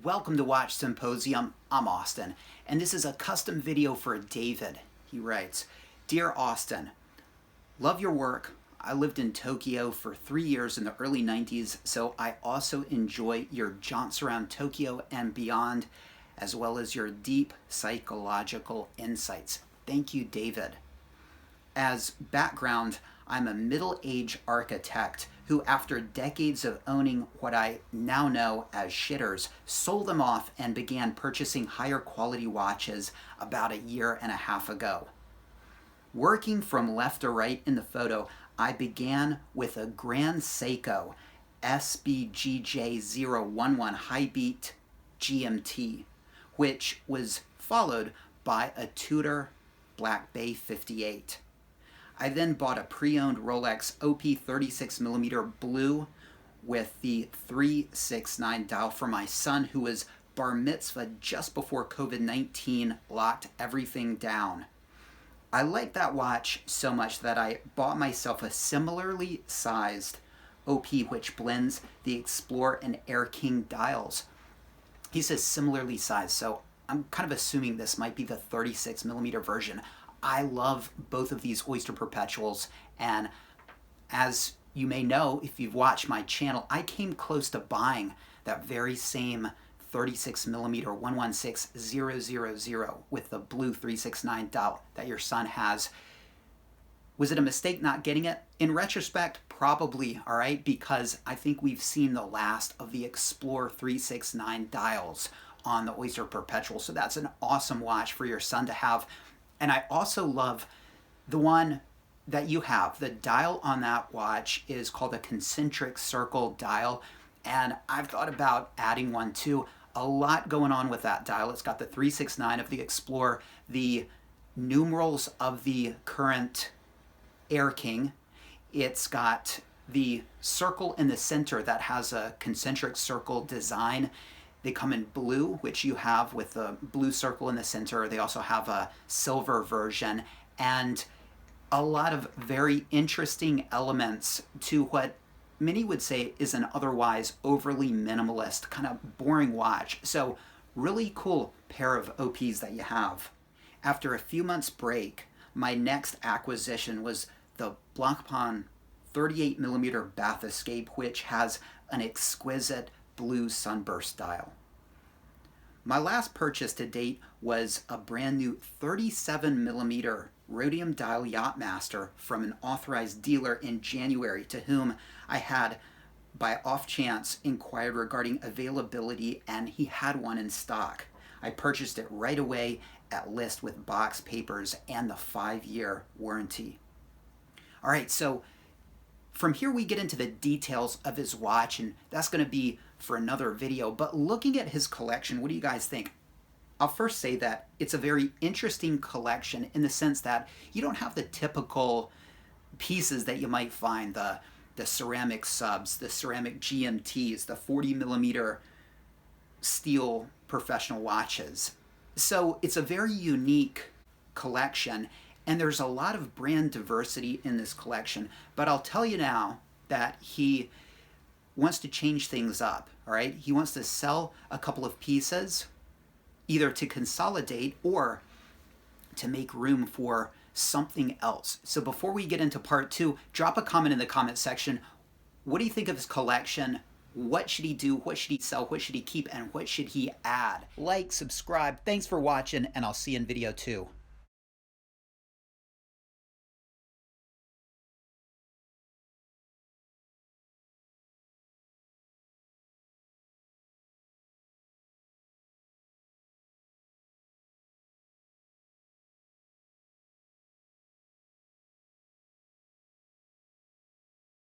Welcome to Watch Symposium. I'm Austin, and this is a custom video for David. He writes, "Dear Austin, love your work. I lived in Tokyo for 3 years in the early 90s, so I also enjoy your jaunts around Tokyo and beyond, as well as your deep psychological insights. Thank you, David." As background, I'm a middle-aged architect who, after decades of owning what I now know as shitters, sold them off and began purchasing higher quality watches about a year and a half ago. Working from left to right in the photo, I began with a Grand Seiko SBGJ011 High Beat GMT, which was followed by a Tudor Black Bay 58. I then bought a pre-owned Rolex OP 36mm blue with the 369 dial for my son, who was bar mitzvah just before COVID-19 locked everything down. I liked that watch so much that I bought myself a similarly sized OP, which blends the Explorer and Air King dials. He says similarly sized, so I'm kind of assuming this might be the 36mm version. I love both of these Oyster Perpetuals, and as you may know if you've watched my channel, I came close to buying that very same 36mm 116000 with the blue 369 dial that your son has. Was it a mistake not getting it? In retrospect, probably, all right, because I think we've seen the last of the Explorer 369 dials on the Oyster Perpetual, so that's an awesome watch for your son to have. And I also love the one that you have. The dial on that watch is called a concentric circle dial, and I've thought about adding one too. A lot going on with that dial. It's got the 369 of the Explorer, the numerals of the current Air King. It's got the circle in the center that has a concentric circle design. They come in blue, which you have with the blue circle in the center. They also have a silver version, and a lot of very interesting elements to what many would say is an otherwise overly minimalist, kind of boring watch. So really cool pair of OPs that you have. After a few months break, my next acquisition was the Blancpain 38mm Bath Escape, which has an exquisite blue sunburst dial. My last purchase to date was a brand new 37mm rhodium dial Yachtmaster from an authorized dealer in January, to whom I had by off chance inquired regarding availability, and he had one in stock. I purchased it right away at list with box papers and the 5-year warranty. All right, so from here we get into the details of his watch, and that's going to be for another video. But looking at his collection, what do you guys think? I'll first say that it's a very interesting collection in the sense that you don't have the typical pieces that you might find, the ceramic subs, the ceramic GMTs, the 40mm steel professional watches. So it's a very unique collection, and there's a lot of brand diversity in this collection. But I'll tell you now that he wants to change things up, all right? He wants to sell a couple of pieces, either to consolidate or to make room for something else. So before we get into part 2, drop a comment in the comment section. What do you think of his collection? What should he do? What should he sell? What should he keep? And what should he add? Like, subscribe. Thanks for watching, and I'll see you in video 2.